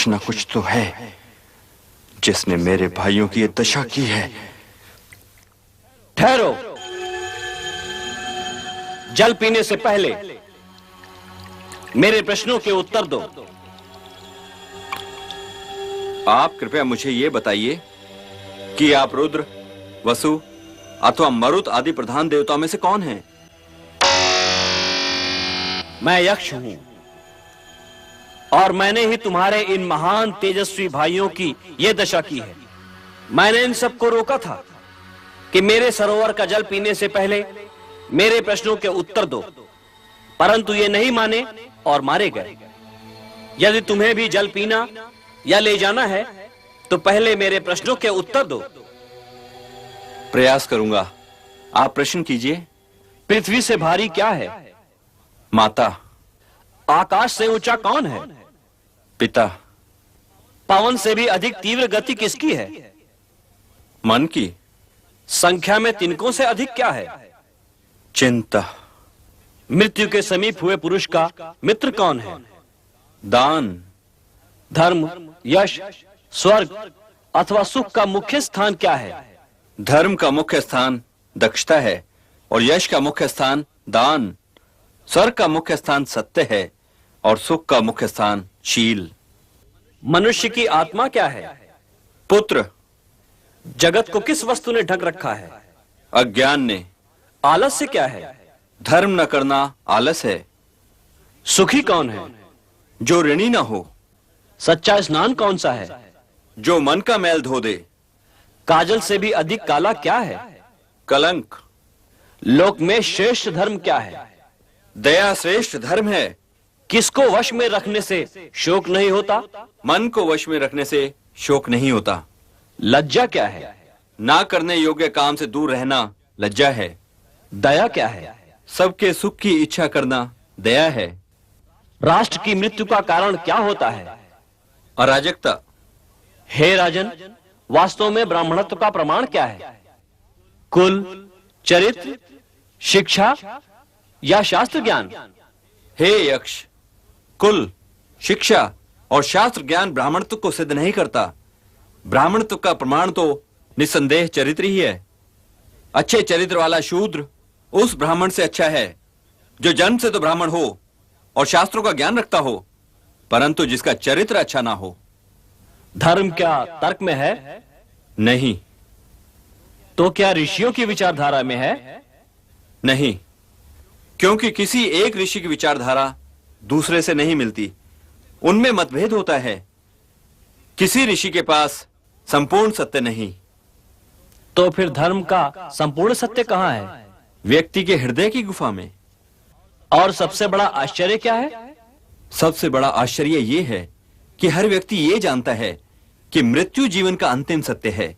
कुछ न कुछ तो है जिसने मेरे भाइयों की ये दशा की है। ठहरो, जल पीने से पहले मेरे प्रश्नों के उत्तर दो। आप कृपया मुझे यह बताइए कि आप रुद्र, वसु अथवा मरुत आदि प्रधान देवताओं में से कौन हैं? मैं यक्ष हूं और मैंने ही तुम्हारे इन महान तेजस्वी भाइयों की यह दशा की है। मैंने इन सबको रोका था कि मेरे सरोवर का जल पीने से पहले मेरे प्रश्नों के उत्तर दो, परंतु ये नहीं माने और मारे गए। यदि तुम्हें भी जल पीना या ले जाना है तो पहले मेरे प्रश्नों के उत्तर दो। प्रयास करूंगा, आप प्रश्न कीजिए। पृथ्वी से भारी क्या है? माता। आकाश से ऊंचा कौन है? पिता। पवन से भी अधिक तीव्र गति किसकी है? मन की। संख्या में तिनकों से अधिक क्या है? चिंता। मृत्यु के समीप हुए पुरुष का मित्र कौन है? दान। धर्म, यश, स्वर्ग अथवा सुख का मुख्य स्थान क्या है? धर्म का मुख्य स्थान दक्षता है और यश का मुख्य स्थान दान। स्वर्ग का मुख्य स्थान सत्य है और सुख का मुख्य स्थान शील। मनुष्य की आत्मा क्या है? पुत्र। जगत को किस वस्तु ने ढक रखा है? अज्ञान ने। आलस्य क्या है? धर्म न करना आलस है। सुखी कौन है? जो ऋणी न हो। सच्चा स्नान कौन सा है? जो मन का मैल धो दे। काजल से भी अधिक काला क्या है? कलंक। लोक में श्रेष्ठ धर्म क्या है? दया श्रेष्ठ धर्म है। किसको वश में रखने से शोक नहीं होता? मन को वश में रखने से शोक नहीं होता। लज्जा क्या है? ना करने योग्य काम से दूर रहना लज्जा है। दया क्या है? सबके सुख की इच्छा करना दया है। राष्ट्र की मृत्यु का कारण क्या होता है? अराजकता। हे राजन, वास्तव में ब्राह्मणत्व का प्रमाण क्या है? कुल, चरित्र, शिक्षा या शास्त्र ज्ञान? हे यक्ष, कुल, शिक्षा और शास्त्र ज्ञान ब्राह्मणत्व को सिद्ध नहीं करता। ब्राह्मणत्व का प्रमाण तो निस्संदेह चरित्र ही है। अच्छे चरित्र वाला शूद्र उस ब्राह्मण से अच्छा है जो जन्म से तो ब्राह्मण हो और शास्त्रों का ज्ञान रखता हो, परंतु जिसका चरित्र अच्छा ना हो। धर्म क्या तर्क में है? नहीं। तो क्या ऋषियों की विचारधारा में है? नहीं, क्योंकि किसी एक ऋषि की विचारधारा दूसरे से नहीं मिलती, उनमें मतभेद होता है। किसी ऋषि के पास संपूर्ण सत्य नहीं। तो फिर धर्म का संपूर्ण सत्य कहां है? व्यक्ति के हृदय की गुफा में। और सबसे बड़ा आश्चर्य क्या है? सबसे बड़ा आश्चर्य यह है कि हर व्यक्ति यह जानता है कि मृत्यु जीवन का अंतिम सत्य है,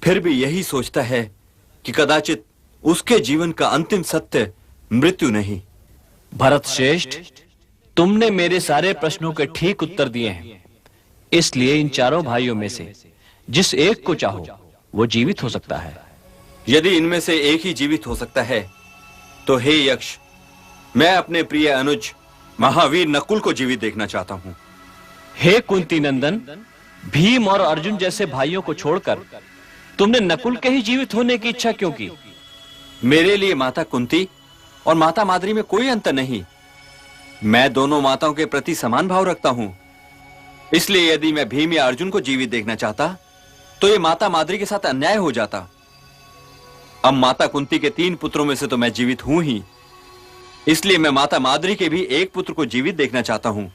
फिर भी यही सोचता है कि कदाचित उसके जीवन का अंतिम सत्य मृत्यु नहीं। भरत श्रेष्ठ, तुमने मेरे सारे प्रश्नों के ठीक उत्तर दिए हैं, इसलिए इन चारों भाइयों में से जिस एक को चाहो वो जीवित हो सकता है। यदि इनमें से एक ही जीवित हो सकता है तो हे यक्ष, मैं अपने प्रिय अनुज महावीर नकुल को जीवित देखना चाहता हूं। हे कुंती नंदन, भीम और अर्जुन जैसे भाइयों को छोड़कर तुमने नकुल के ही जीवित होने की इच्छा क्यों की? मेरे लिए माता कुंती और माता माद्री में कोई अंतर नहीं। मैं दोनों माताओं के प्रति समान भाव रखता हूं। इसलिए यदि मैं भीम या अर्जुन को जीवित देखना चाहता तो यह माता माद्री के साथ अन्याय हो जाता। अब माता कुंती के 3 पुत्रों में से तो मैं जीवित हूं ही, इसलिए मैं माता माद्री के भी एक पुत्र को जीवित देखना चाहता हूं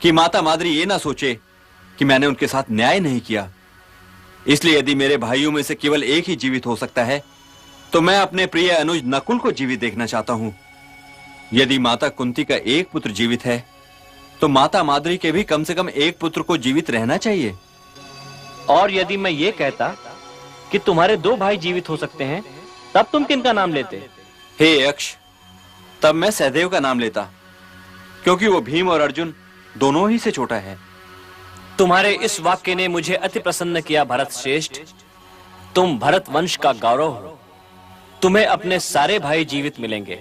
कि माता माद्री ये ना सोचे कि मैंने उनके साथ न्याय नहीं किया। इसलिए यदि मेरे भाइयों में से केवल एक ही जीवित हो सकता है तो मैं अपने प्रिय अनुज नकुल को जीवित देखना चाहता हूं। यदि माता कुंती का एक पुत्र जीवित है तो माता माद्री के भी कम से कम एक पुत्र को जीवित रहना चाहिए। और यदि मैं ये कहता कि तुम्हारे 2 भाई जीवित हो सकते हैं, तब तुम किनका नाम लेते? हे यक्ष, तब मैं सहदेव का नाम लेता, क्योंकि वो भीम और अर्जुन दोनों ही से छोटा है। तुम्हारे इस वाक्य ने मुझे अति प्रसन्न किया भरत श्रेष्ठ। तुम भरत वंश का गौरव हो। तुम्हें अपने सारे भाई जीवित मिलेंगे।